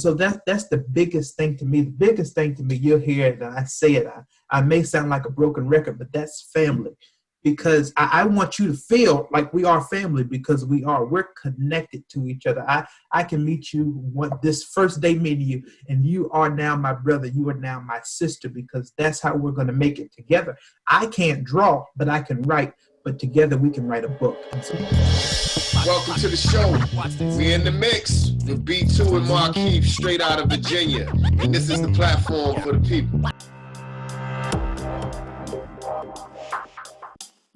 so that's the biggest thing to me. The biggest thing to me, you'll hear it, and I say it, I may sound like a broken record, but that's family. Because I want you to feel like we are family, because we're connected to each other. I can meet you this first day meeting you, and you are now my brother, you are now my sister, because that's how we're going to make it together. I can't draw, but I can write, but together we can write a book. Welcome to the show. We in the mix with B2 and Markeith, straight out of Virginia, and this is the platform for the people.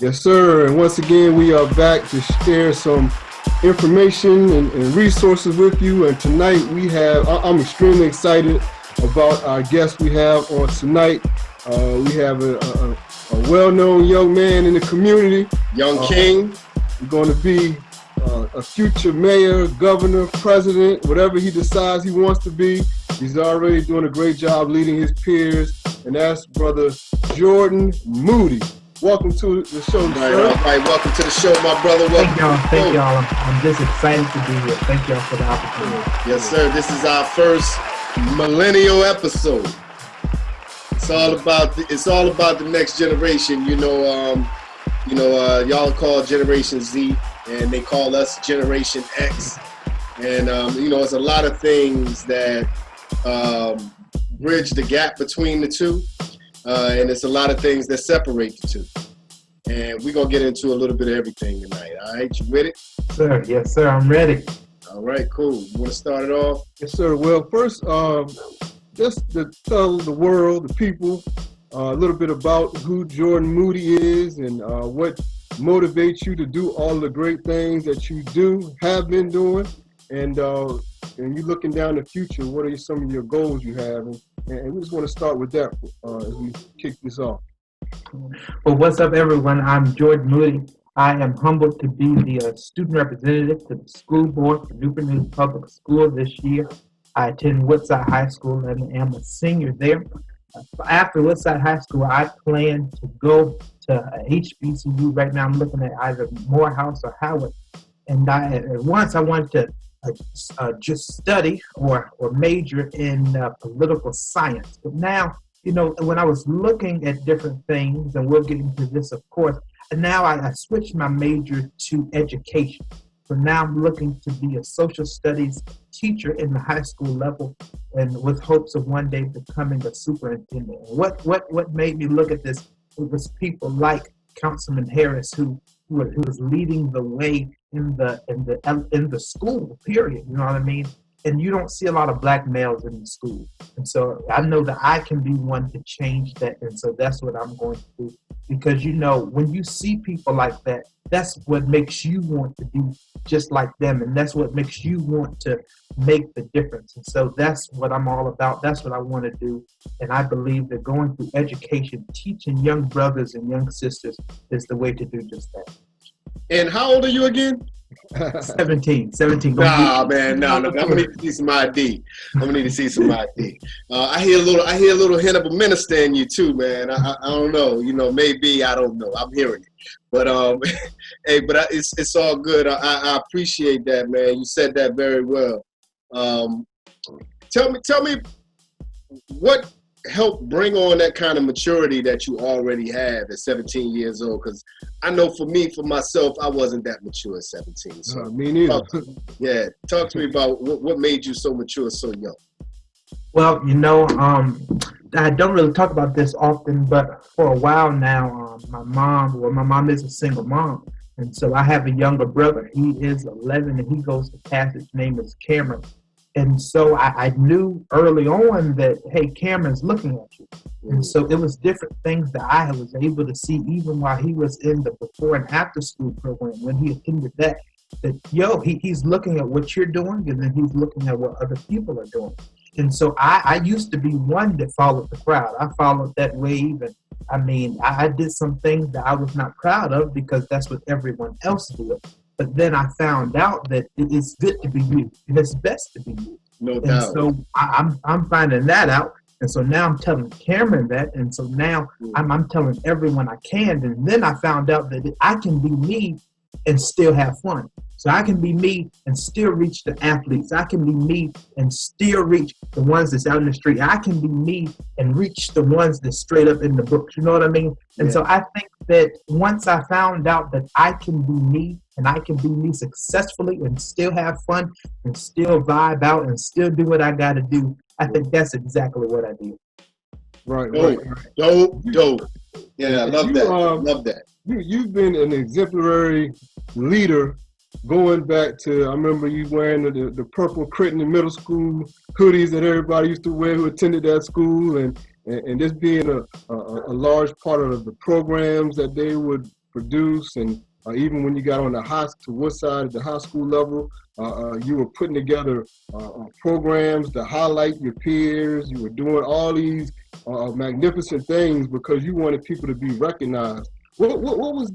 Yes, sir. And once again, we are back to share some information and resources with you. And tonight I'm extremely excited about our guest we have on tonight. We have a well-known young man in the community. Young King. He's going to be a future mayor, governor, president, whatever he decides he wants to be. He's already doing a great job leading his peers. And that's Brother Jordan Moody. Welcome to the show, sir. All right, welcome to the show, my brother. Thank y'all. I'm just excited to be here. Thank y'all for the opportunity. Yes, sir. This is our first millennial episode. It's all about the next generation. Y'all call Generation Z, and they call us Generation X. And it's a lot of things that bridge the gap between the two. And it's a lot of things that separate the two. And we're going to get into a little bit of everything tonight. All right, you with it? Sir, yes, sir, I'm ready. All right, cool. You want to start it off? Yes, sir. Well, first, just to tell the world, the people, a little bit about who Jordan Moody is and what motivates you to do all the great things that you have been doing. And you're looking down the future, what are some of your goals you have? And we just want to start with that as we kick this off. Well, what's up, everyone? I'm Jordan Moody. I am humbled to be the student representative to the school board for Newport Public School this year. I attend Woodside High School and am a senior there. After Woodside High School, I plan to go to HBCU. Right now, I'm looking at either Morehouse or Howard. And once I wanted to just study or major in political science. But now, when I was looking at different things, and we'll get into this, of course, and now I switched my major to education. So now I'm looking to be a social studies teacher in the high school level, and with hopes of one day becoming a superintendent. What made me look at this? It was people like Councilman Harris who was leading the way in the school, period. You know what I mean? And you don't see a lot of black males in the school. And so I know that I can be one to change that. And so that's what I'm going to do. Because, when you see people like that, that's what makes you want to be just like them. And that's what makes you want to make the difference. And so that's what I'm all about. That's what I want to do. And I believe that going through education, teaching young brothers and young sisters is the way to do just that. And how old are you again? 17. Nah, man, no. I'm gonna need to see some ID. I hear a little hint of a minister in you too, man. I don't know. Maybe, I don't know. I'm hearing it, but it's all good. I appreciate that, man. You said that very well. Tell me what helped bring on that kind of maturity that you already have at 17 years old? Because I know for myself, I wasn't that mature at 17. So me neither. Talk to me about what made you so mature so young. Well, I don't really talk about this often, but for a while now, my mom is a single mom. And so I have a younger brother. He is 11 and he goes to class. His name is Cameron. And so I knew early on that, hey, Cameron's looking at you. And so it was different things that I was able to see even while he was in the before and after school program, when he attended that he's looking at what you're doing, and then he's looking at what other people are doing. And so I used to be one that followed the crowd. I followed that wave. And I did some things that I was not proud of because that's what everyone else did. But then I found out that it is good to be you, and it's best to be you. No doubt. And so I'm finding that out, and so now I'm telling Cameron that, and so now I'm telling everyone I can. And then I found out that I can be me and still have fun. So I can be me and still reach the athletes. I can be me and still reach the ones that's out in the street. I can be me and reach the ones that's straight up in the books. You know what I mean? And so I think that once I found out that I can be me and I can be me successfully and still have fun and still vibe out and still do what I got to do, I think that's exactly what I do. Right. Dope. Yeah, I love that. Love that. You've been an exemplary leader going back to, I remember you wearing the purple Creighton middle school hoodies that everybody used to wear who attended that school, and this being a large part of the programs that they would produce, and even when you got on to Woodside at the high school level, you were putting together programs to highlight your peers. You were doing all these magnificent things because you wanted people to be recognized. What was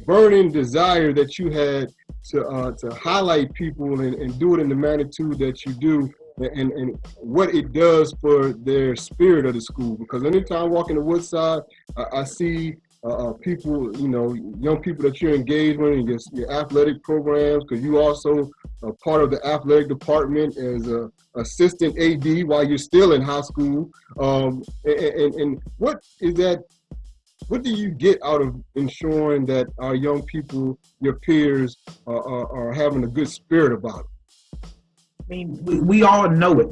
burning desire that you had to highlight people and do it in the magnitude that you do, and what it does for their spirit of the school? Because anytime I walk into Woodside, I see people, young people that you're engaged with in your athletic programs, because you also are part of the athletic department as a assistant AD while you're still in high school. And what is that? What do you get out of ensuring that our young people, your peers, are having a good spirit about it? I mean, we all know it,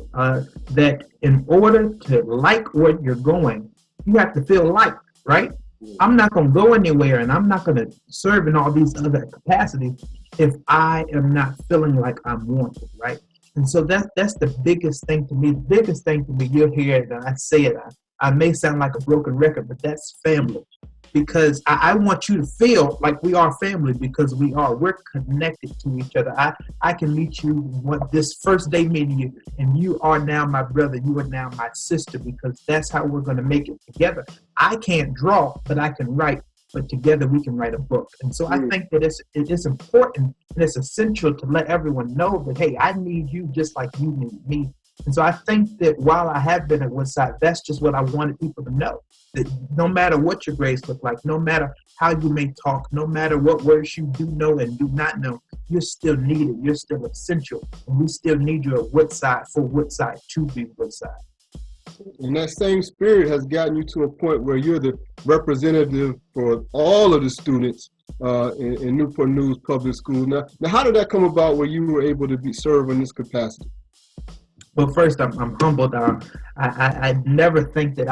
that in order to like what you're going, you have to feel liked, right? I'm not going to go anywhere and I'm not going to serve in all these other capacities if I am not feeling like I'm wanted, right? And so that's the biggest thing to me. The biggest thing to me, you'll hear it, and I say it, I may sound like a broken record, but that's family. Because I want you to feel like we are family, because we're connected to each other. I can meet you this first day meeting you, and you are now my brother, you are now my sister, because that's how we're going to make it together. I can't draw, but I can write, but together we can write a book. And so I think that it is important and it's essential to let everyone know that, hey, I need you just like you need me. And so I think that while I have been at Woodside, that's just what I wanted people to know. That no matter what your grades look like, no matter how you may talk, no matter what words you do know and do not know, you're still needed. You're still essential. And we still need you at Woodside for Woodside to be Woodside. And that same spirit has gotten you to a point where you're the representative for all of the students in Newport News Public School. Now, how did that come about where you were able to serve in this capacity? Well, first, I'm humbled. I never think that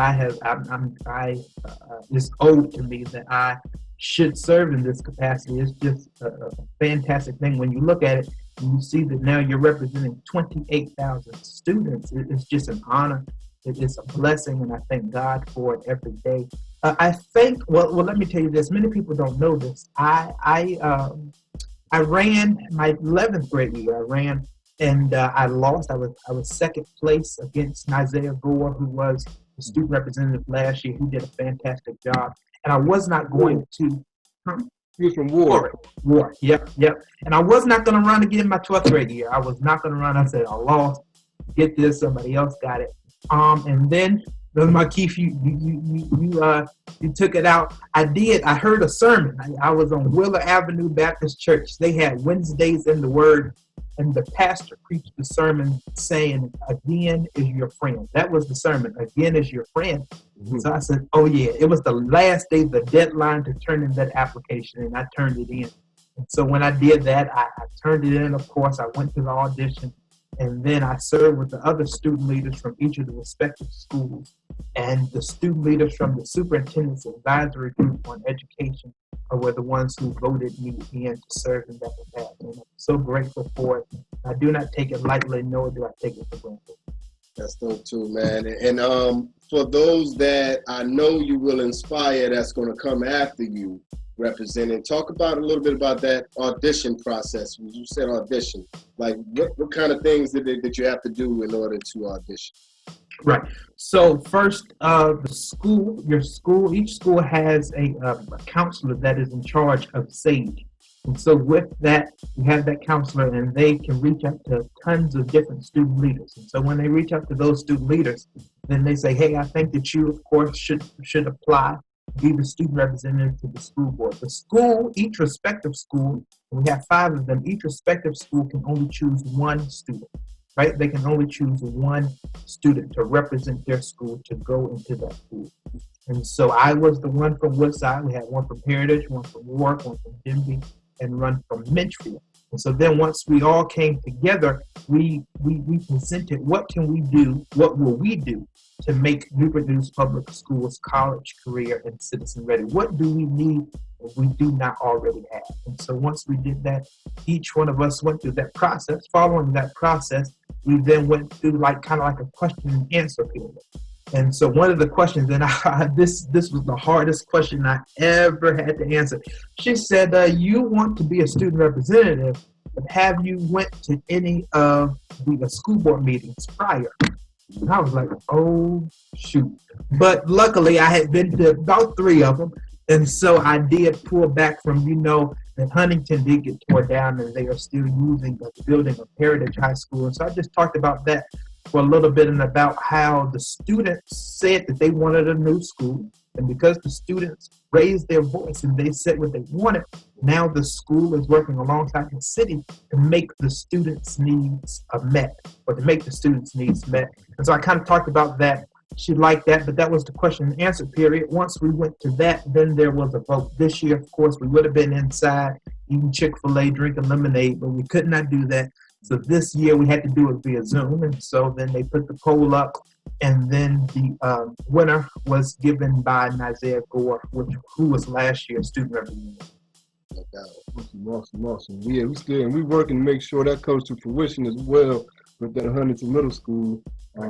it's owed to me that I should serve in this capacity. It's just a fantastic thing when you look at it and you see that now you're representing 28,000 students. It's just an honor. It's a blessing, and I thank God for it every day. I think. Well, let me tell you this. Many people don't know this. I ran my 11th grade year. I ran. And I lost. I was second place against Isaiah Gore, who was the student representative last year. He did a fantastic job. And I was not going to. He was from Ward. Yep. And I was not going to run again my 12th grade year. I was not going to run. I said, I lost. Get this. Somebody else got it. And then, Markeith, you took it out. I did. I heard a sermon. I was on Wheeler Avenue Baptist Church. They had Wednesdays in the Word. And the pastor preached the sermon saying, again is your friend. That was the sermon. Again is your friend. Mm-hmm. So I said, oh, yeah. It was the last day, the deadline to turn in that application, and I turned it in. And so when I did that, I turned it in, of course. I went to the audition, and then I served with the other student leaders from each of the respective schools and the student leaders from the superintendent's advisory group on education were the ones who voted me in to serve in that capacity. And I'm so grateful for it. I do not take it lightly, nor do I take it for granted. That's dope too, man. And for those that I know you will inspire that's going to come after you representing, talk about a little bit about that audition process. You said audition. Like what kind of things that you have to do in order to audition? Right. So first, each school has a counselor that is in charge of SAGE. And so with that, you have that counselor, and they can reach out to tons of different student leaders. And so when they reach out to those student leaders, then they say, hey, I think that you, of course, should apply. be the student representative to the school board. The school, each respective school, and we have 5 of them, each respective school can only choose one student, right? They can only choose one student to represent their school to go into that school. And so I was the one from Woodside. We had one from Heritage, one from Warwick, one from Denby, and one from Mitchfield. And so then once we all came together, we presented what can we do, what will we do to make Newport News Public Schools college, career, and citizen ready? What do we need that we do not already have? And so once we did that, each one of us went through that process. Following that process, we then went through kind of like a question and answer period. And so one of the questions, and this was the hardest question I ever had to answer. She said, you want to be a student representative, but have you went to any of the school board meetings prior? And I was like, oh, shoot. But luckily, I had been to about 3 of them. And so I did pull back from, that Huntington did get torn down and they are still using the building of Heritage High School. And so I just talked about that for a little bit and about how the students said that they wanted a new school. And because the students raised their voice and they said what they wanted, now the school is working alongside the city to make the students' needs met, or to make the students' needs met. And so I kind of talked about that. She liked that, but that was the question and answer period. Once we went to that, then there was a vote. This year, of course, we would have been inside eating Chick-fil-A, drinking lemonade, but we could not do that. So this year we had to do it via Zoom, and so then they put the poll up, and then the winner was given by Isaiah Gore, who was last year's student representative. Awesome. Yeah, we working to make sure that comes to fruition as well with that Huntington Middle School. I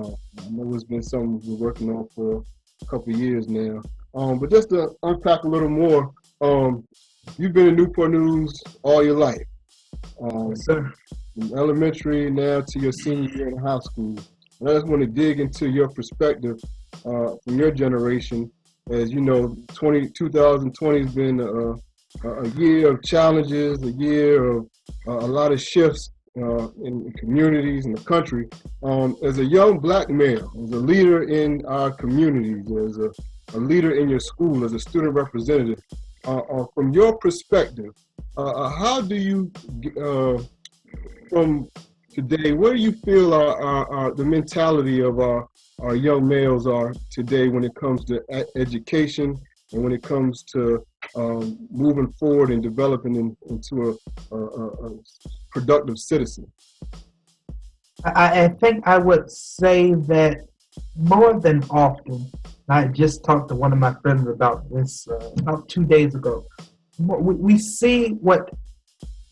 know it's been something we're working on for a couple of years now. But just to unpack a little more, you've been in Newport News all your life. Yes, sir. From elementary now to your senior year in high school. And I just want to dig into your perspective from your generation. As you know, 2020 has been a year of challenges, a year of a lot of shifts in communities in the country. As a young black male, as a leader in our communities, as a leader in your school, as a student representative, from your perspective, how do you, from today, where do you feel the mentality of our young males are today when it comes to education and when it comes to moving forward and developing into a productive citizen? I think I would say that more than often, I just talked to one of my friends about this about 2 days ago. We see what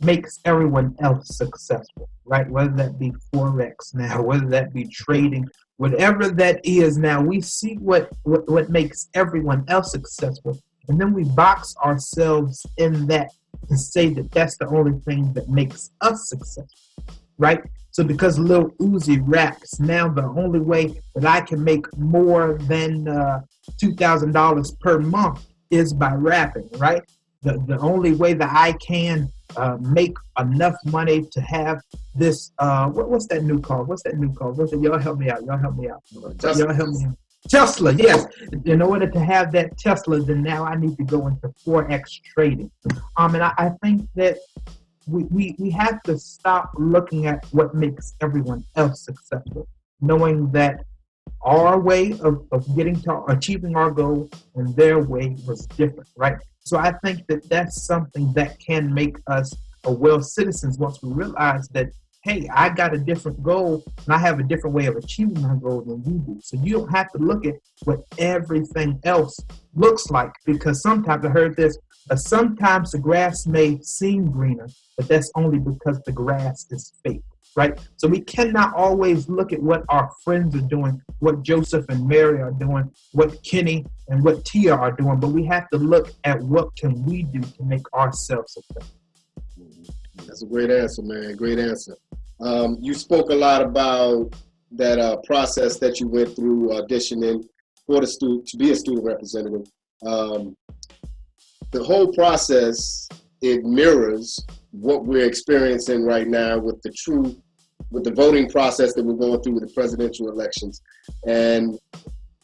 makes everyone else successful, right? Whether that be Forex now, whether that be trading, whatever that is now, we see what makes everyone else successful. And then we box ourselves in that and say that that's the only thing that makes us successful, right? So because Lil Uzi raps, now the only way that I can make more than $2,000 per month is by rapping, right? The only way that I can make enough money to have this, what's that new car? Y'all help me out. Y'all help me out. Tesla, yes. In order to have that Tesla, then now I need to go into Forex trading. And I think that we have to stop looking at what makes everyone else successful, knowing that our way of getting to achieving our goal and their way was different, right? So I think that that's something that can make us well citizens once we realize that, hey, I got a different goal and I have a different way of achieving my goal than you do. So you don't have to look at what everything else looks like, because sometimes I heard this, sometimes the grass may seem greener, but that's only because the grass is fake, right? So we cannot always look at what our friends are doing, what Joseph and Mary are doing, what Kenny and what Tia are doing, but we have to look at what can we do to make ourselves successful. That's a great answer, man. Great answer. You spoke a lot about that process that you went through auditioning for to be a student representative. The whole process, it mirrors what we're experiencing right now with the voting process that we're going through with the presidential elections. And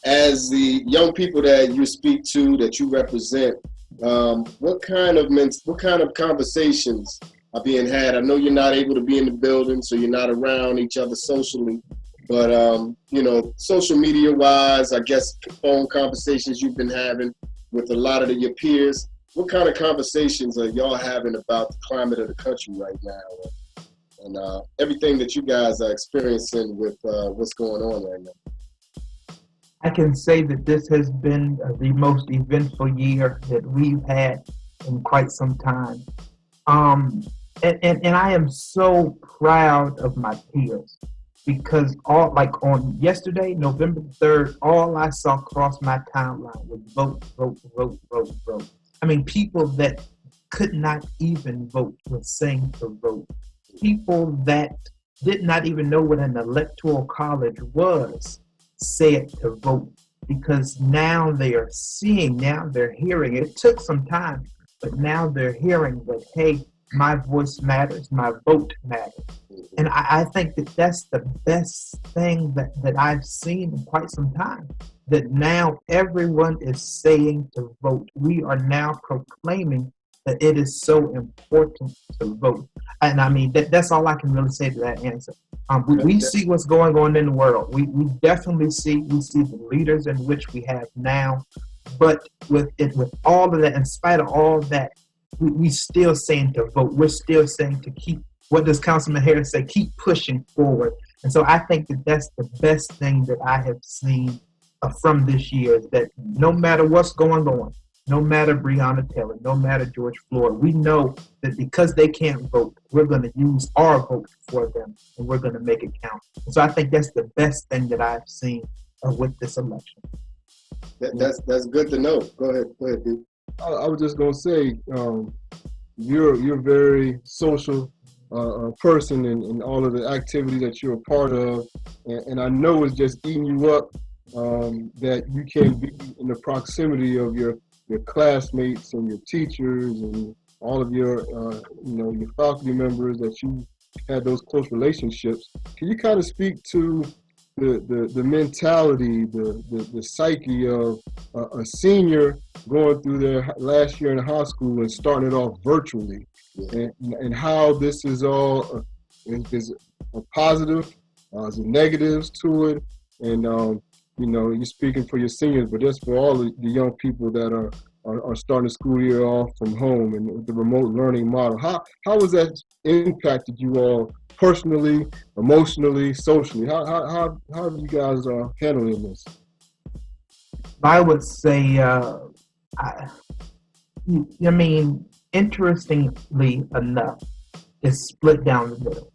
as the young people that you speak to, that you represent, what kind of conversations are being had? I know you're not able to be in the building, so you're not around each other socially, but social media wise, I guess phone conversations you've been having with a lot of your peers. What kind of conversations are y'all having about the climate of the country right now, and everything that you guys are experiencing with what's going on right now? I can say that this has been the most eventful year that we've had in quite some time. And I am so proud of my peers because all like on yesterday, November 3rd, all I saw cross my timeline was vote, vote, vote, vote, vote. I mean, people that could not even vote were saying to vote. People that did not even know what an electoral college was said to vote because now they are seeing, now they're hearing. It took some time, but now they're hearing that, hey, my voice matters, my vote matters. And I think that that's the best thing that I've seen in quite some time, that now everyone is saying to vote. We are now proclaiming that it is so important to vote. And I mean, that's all I can really say to that answer. We see what's going on in the world. We definitely see the leaders in which we have now. But with all of that, in spite of all that, we still saying to vote. We're still saying to keep, what does Councilman Harris say? Keep pushing forward. And so I think that that's the best thing that I have seen from this year, is that no matter what's going on, no matter Breonna Taylor, no matter George Floyd, we know that because they can't vote, we're going to use our vote for them, and we're going to make it count. And so I think that's the best thing that I've seen with this election. That's good to know. Go ahead, dude. I was just gonna say, you're a very social person in all of the activities that you're a part of, and I know it's just eating you up that you can't be in the proximity of your classmates and your teachers and all of your your faculty members that you had those close relationships. Can you kind of speak to the mentality, the psyche of a senior going through their last year in high school and starting it off virtually, and how this is all is a positive, is negatives to it, and you're speaking for your seniors, but just for all the young people that are starting the school year off from home and the remote learning model. How has that impacted you all personally, emotionally, socially? How are you guys handling this? I would say, I mean, interestingly enough, it's split down the middle.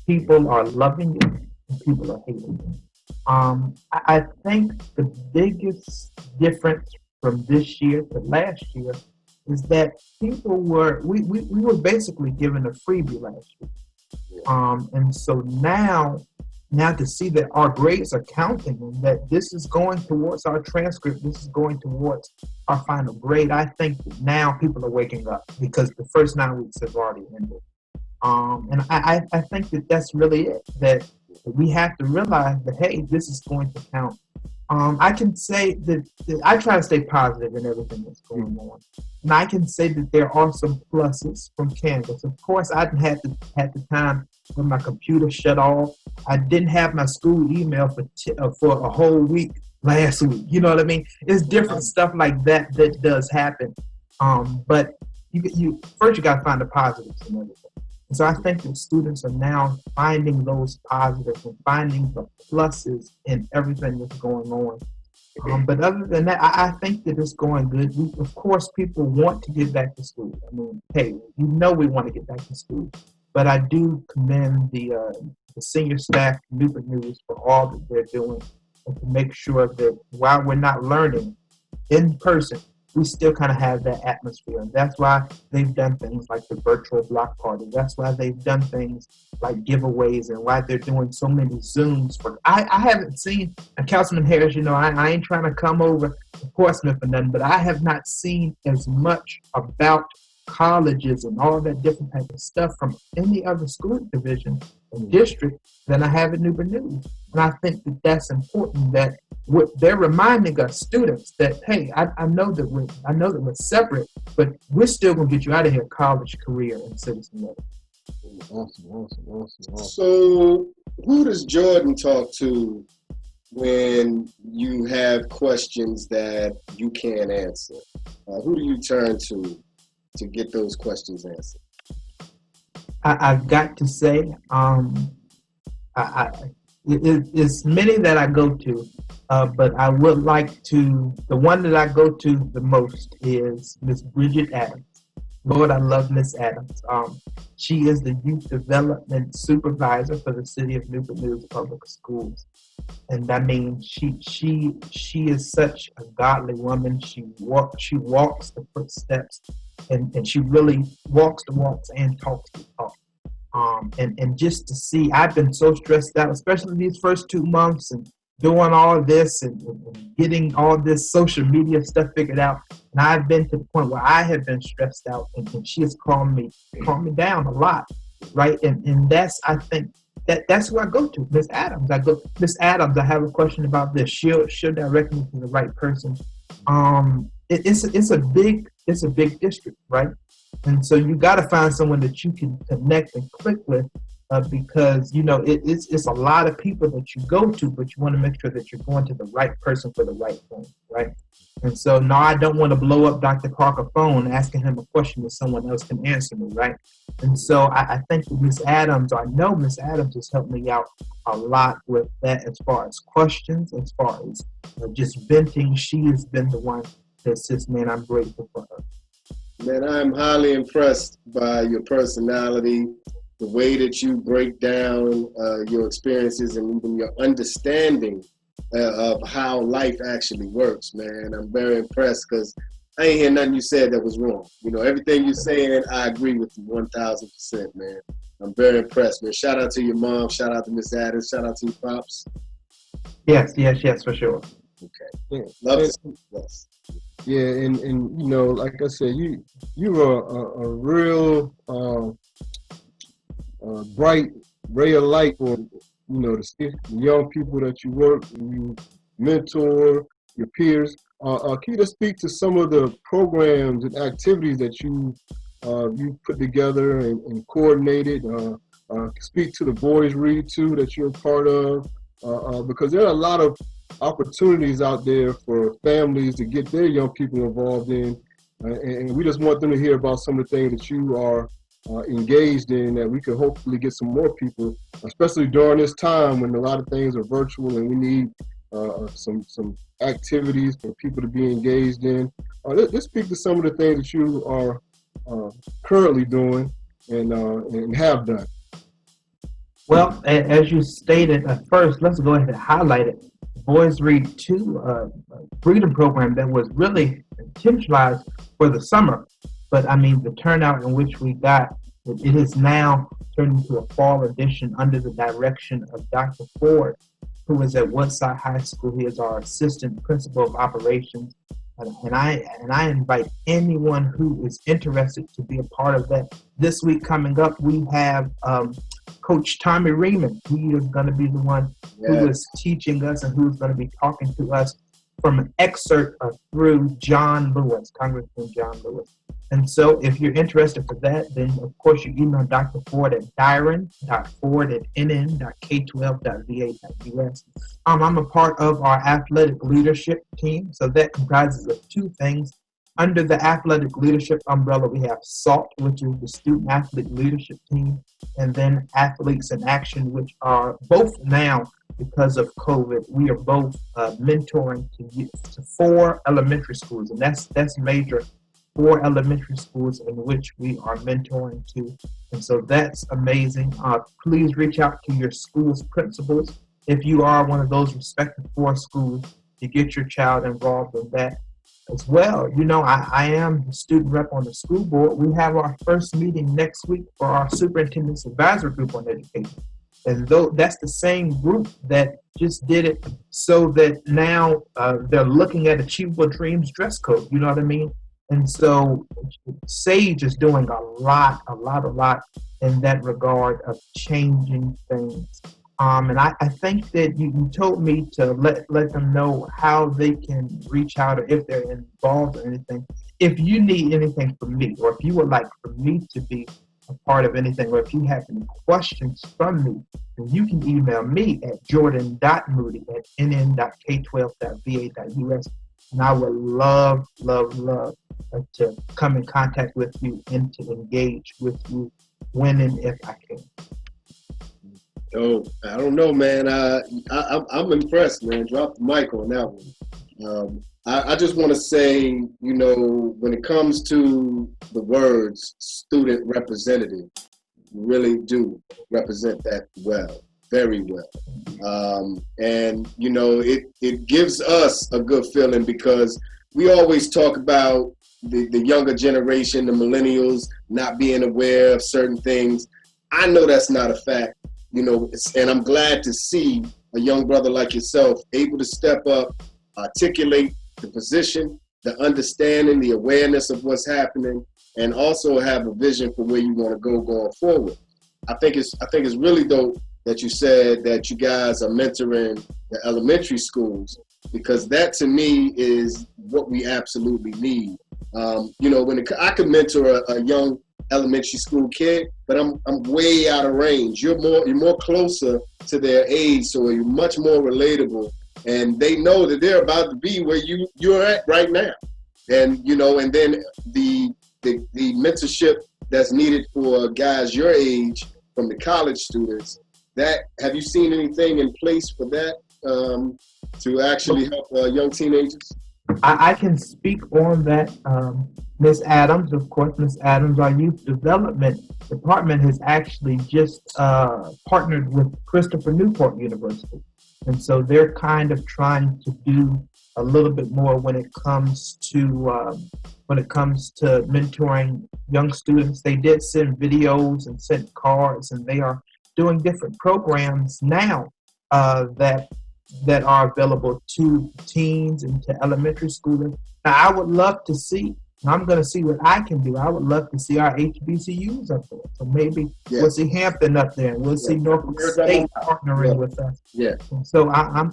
People are loving it and people are hating it. I think the biggest difference from this year to last year is that people we were basically given a freebie last year. And so now to see that our grades are counting and that this is going towards our transcript, this is going towards our final grade, I think that now people are waking up because the first 9 weeks have already ended. And I think that that's really it, that we have to realize that, hey, this is going to count. I can say that I try to stay positive in everything that's going on. And I can say that there are some pluses from Canvas. Of course, I didn't have the time when my computer shut off. I didn't have my school email for a whole week last week. You know what I mean? It's different stuff like that does happen. But you first you got to find the positives in everything. And so I think that students are now finding those positives and finding the pluses in everything that's going on. But other than that, I think that it's going good. Of course, people want to get back to school. I mean, hey, we want to get back to school. But I do commend the senior staff at Newport News for all that they're doing and to make sure that while we're not learning in person, we still kind of have that atmosphere. And that's why they've done things like the virtual block party. That's why they've done things like giveaways and why they're doing so many Zooms. I haven't seen, and Councilman Harris, I ain't trying to come over to Portsmouth or nothing, but I have not seen as much about colleges and all that different type of stuff from any other school division and district than I have at Newport News. And I think that that's important, that they're reminding us students that, hey, I know that we're separate, but we're still gonna get you out of here, college, career, and citizen living. Awesome. So, who does Jordan talk to when you have questions that you can't answer? Who do you turn to get those questions answered? I've got to say, it's many that I go to, but I would like to, the one that I go to the most is Miss Bridget Adams. Lord, I love Miss Adams. She is the youth development supervisor for the city of Newport News Public Schools. And I mean, she is such a godly woman. She walks the footsteps, and she really walks the walks and talks the talk. And just to see, I've been so stressed out, especially these first 2 months, and doing all this and getting all this social media stuff figured out. And I've been to the point where I have been stressed out, and she has calmed me down a lot, right? And that's, I think, that's who I go to, Miss Adams. Miss Adams, I have a question about this. She'll direct me to the right person. It's a big district, right? And so you got to find someone that you can connect and click with, because it's a lot of people that you go to, but you want to make sure that you're going to the right person for the right thing, right? And so no, I don't want to blow up Dr. Parker's phone asking him a question that someone else can answer me, right? And so I think that Miss Adams, I know Miss Adams has helped me out a lot with that, as far as questions, as far as just venting. She has been the one that says, man, I'm grateful for her. Man, I'm highly impressed by your personality, the way that you break down your experiences, and even your understanding of how life actually works, man. I'm very impressed, because I ain't hear nothing you said that was wrong. Everything you're saying, I agree with you 1,000%, man. I'm very impressed, man. Shout out to your mom. Shout out to Miss Adams. Shout out to your pops. Yes, for sure. Okay. Yeah. Love to see this. Yeah, and like I said, you are a real bright ray of light for the young people that you work, you mentor, your peers. Can you just speak to some of the programs and activities that you put together and coordinated? Speak to the Boys Read too that you're a part of, because there are a lot of opportunities out there for families to get their young people involved in, and we just want them to hear about some of the things that you are engaged in, that we could hopefully get some more people, especially during this time when a lot of things are virtual and we need some activities for people to be engaged in. Let's speak to some of the things that you are currently doing and have done. Well, as you stated, first, let's go ahead and highlight it. Boys Read 2 freedom program that was really intentionalized for the summer. But I mean, the turnout in which we got, it has now turned into a fall edition under the direction of Dr. Ford, who is at Woodside High School. He is our assistant principal of operations. And I invite anyone who is interested to be a part of that. This week coming up, we have Coach Tommy Reeman. He is going to be the one who is teaching us and who's going to be talking to us from an excerpt through John Lewis, Congressman John Lewis. And so if you're interested for that, then of course you email Dr. Ford at dyron.ford@nn.k12.va.us. I'm a part of our athletic leadership team, so that comprises of two things. Under the athletic leadership umbrella, we have SALT, which is the Student Athlete Leadership Team, and then Athletes in Action, which are both now, because of COVID, we are both mentoring to 4 elementary schools, and that's major. 4 elementary schools in which we are mentoring to, and so that's amazing. Please reach out to your school's principals if you are one of those respective 4 schools to get your child involved in that as well. I am the student rep on the school board. We have our first meeting next week for our superintendent's advisory group on education. And though that's the same group that just did it, so that now they're looking at Achievable Dreams dress code. You know what I mean? And so Sage is doing a lot in that regard of changing things. And I think that you told me to let them know how they can reach out or if they're involved or anything. If you need anything from me, or if you would like for me to be a part of anything, or if you have any questions from me, then you can email me at jordan.moody@nn.k12.va.us. And I would love to come in contact with you and to engage with you when and if I can. Oh, I don't know, man. I'm impressed, man. Drop the mic on that one. I just want to say, when it comes to the words student representative, you really do represent that well, very well. And, it gives us a good feeling because we always talk about the younger generation, the millennials, not being aware of certain things. I know that's not a fact. And I'm glad to see a young brother like yourself able to step up, articulate the position, the understanding, the awareness of what's happening, and also have a vision for where you want to go going forward. I think it's really dope that you said that you guys are mentoring the elementary schools, because that to me is what we absolutely need. I could mentor a young elementary school kid, but I'm way out of range. You're more closer to their age, so you're much more relatable, and they know that they're about to be where you're at right now. And and then the mentorship that's needed for guys your age from the college students. Have you seen anything in place for that to actually help young teenagers? I can speak on that. Miss Adams, of course, Miss Adams, our youth development department has actually just partnered with Christopher Newport University. And so they're kind of trying to do a little bit more when it comes to mentoring young students. They did send videos and sent cards, and they are doing different programs now that are available to teens and to elementary schoolers. Now, I would love to see, and I'm going to see what I can do. I would love to see our HBCUs up there. So maybe we'll see Hampton up there, and we'll see Norfolk State partnering with us. Yeah. So I'm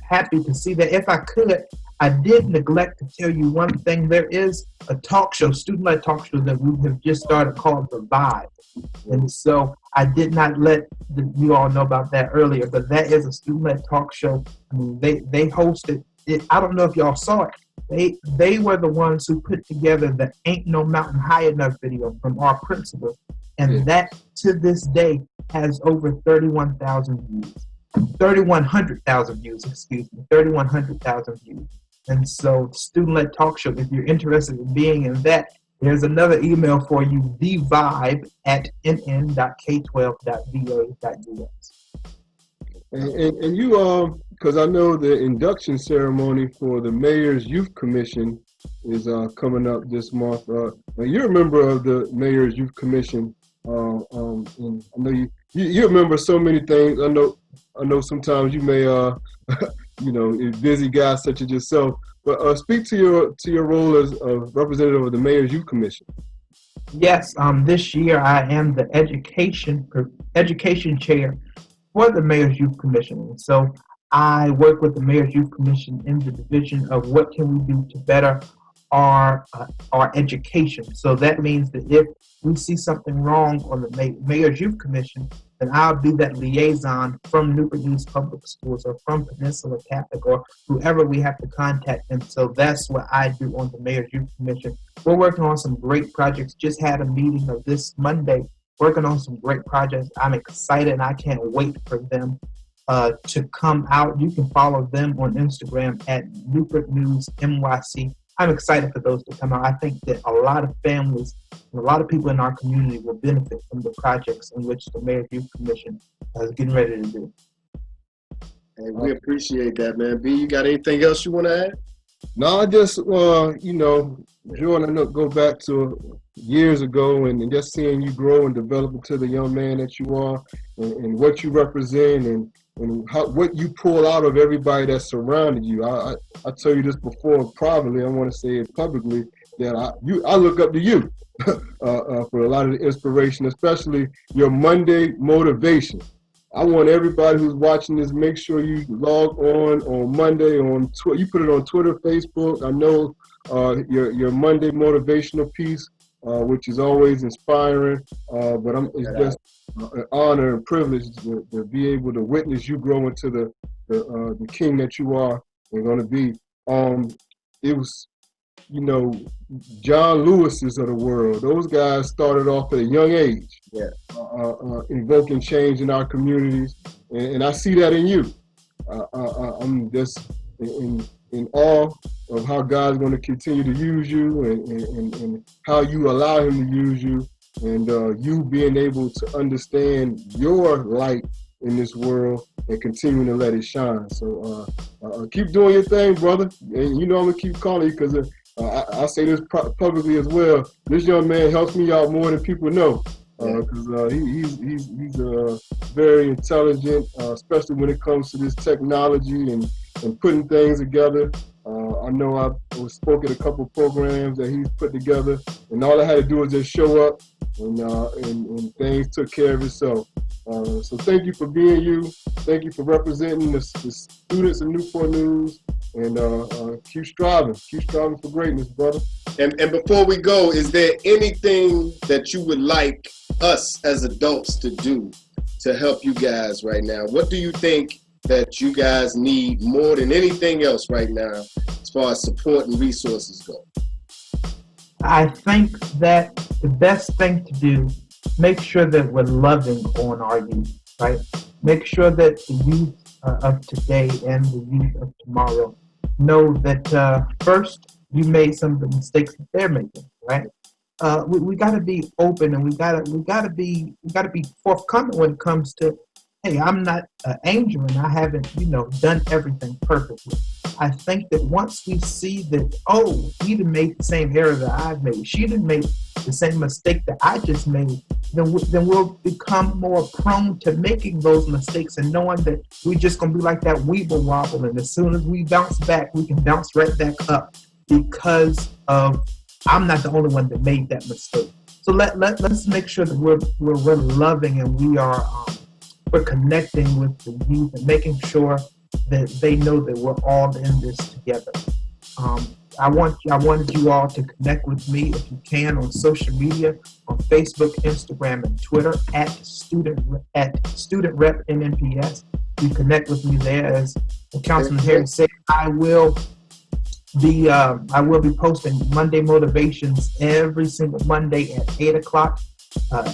happy to see that. If I could, I did neglect to tell you one thing. There is a talk show, student-led talk show that we have just started called The Vibe. And so I did not let you all know about that earlier, but that is a student-led talk show. I mean, they hosted it. I don't know if y'all saw it. They were the ones who put together the Ain't No Mountain High Enough video from our principal. And that, to this day, has over 31,000 views. 3,100,000 views, 3,100,000 views. And so, student-led talk show, if you're interested in being in that, there's another email for you, thevibe@nn.k12.va.us. And you, because I know the induction ceremony for the Mayor's Youth Commission is coming up this month. You're a member of the Mayor's Youth Commission, and I know you remember so many things. I know sometimes you may, busy guys such as yourself. But speak to your role as a representative of the Mayor's Youth Commission. Yes, this year I am the education chair for the Mayor's Youth Commission. So I work with the Mayor's Youth Commission in the division of what can we do to better our education. So that means that if we see something wrong on the Mayor's Youth Commission, then I'll be that liaison from Newport News Public Schools or from Peninsula Catholic or whoever we have to contact. And so that's what I do on the Mayor's Youth Commission. We're working on some great projects. Just had a meeting of this Monday, working on some great projects. I'm excited and I can't wait for them to come out. You can follow them on Instagram at Newport News NYC. I'm excited for those to come out. I think that a lot of families and a lot of people in our community will benefit from the projects in which the Mayor's Youth Commission is getting ready to do. Hey, we appreciate that, man. B, you got anything else you want to add? No, I just, Jordan, I go back to years ago and just seeing you grow and develop into the young man that you are and what you represent and what you pull out of everybody that surrounded you. I tell you this before privately. I want to say it publicly that I look up to you for a lot of the inspiration, especially your Monday motivation. I want everybody who's watching this, make sure you log on Monday on Twitter. You put it on Twitter, Facebook. I know your Monday motivational piece, which is always inspiring. But it's just an honor and privilege to be able to witness you grow into the king that you are and going to be. It was, John Lewis's of the world. Those guys started off at a young age, invoking change in our communities, and I see that in you. I'm just in awe of how God's going to continue to use you and how you allow Him to use you, and you being able to understand your light in this world and continuing to let it shine. So keep doing your thing, brother. And I'm going to keep calling you because I say this publicly as well. This young man helps me out more than people know because he's very intelligent, especially when it comes to this technology and putting things together. I know I spoke at a couple programs that he's put together, and all I had to do was just show up, and things took care of itself. So thank you for being you. Thank you for representing the students of Newport News, and keep striving for greatness, brother. And before we go, is there anything that you would like us as adults to do to help you guys right now? What do you think that you guys need more than anything else right now as far as support and resources go? I think that the best thing to do, make sure that we're loving on our youth, right? Make sure that the youth of today and the youth of tomorrow know that first, you made some of the mistakes that they're making, right? We got to be open, and we got to be forthcoming when it comes to, hey, I'm not an angel and I haven't, done everything perfectly. I think that once we see that, oh, he didn't make the same error that I've made, she didn't make the same mistake that I just made, then we'll become more prone to making those mistakes and knowing that we're just going to be like that weeble wobble, and as soon as we bounce back, we can bounce right back up because of I'm not the only one that made that mistake. So let's make sure that we're loving and we're connecting with the youth and making sure that they know that we're all in this together. I wanted you all to connect with me if you can on social media, on Facebook, Instagram, and Twitter at student rep NNPS. You connect with me there. As Councilman Harry said, I will be posting Monday motivations every single Monday at 8:00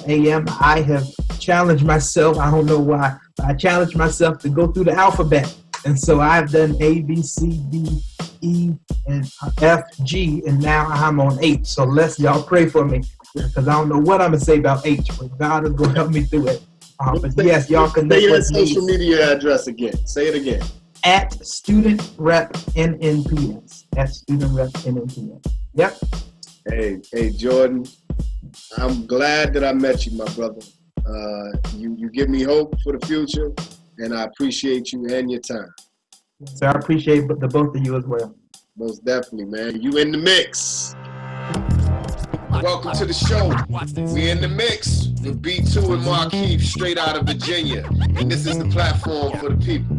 a.m. I have challenged myself. I don't know why. I challenged myself to go through the alphabet. And so I've done A, B, C, D, E, and F, G, and now I'm on H. So y'all pray for me because I don't know what I'm going to say about H, but God is going to help me through it. But yes, y'all connect with me. Say your social media address again. Say it again. At student rep NNPS. At student rep NNPS. Yep. Hey, Jordan. I'm glad that I met you, my brother. You give me hope for the future, and I appreciate you and your time. So I appreciate the both of you as well. Most definitely, man. You in the mix. Welcome to the show. We in the mix with B2 and Markeith, straight out of Virginia. And this is the platform for the people.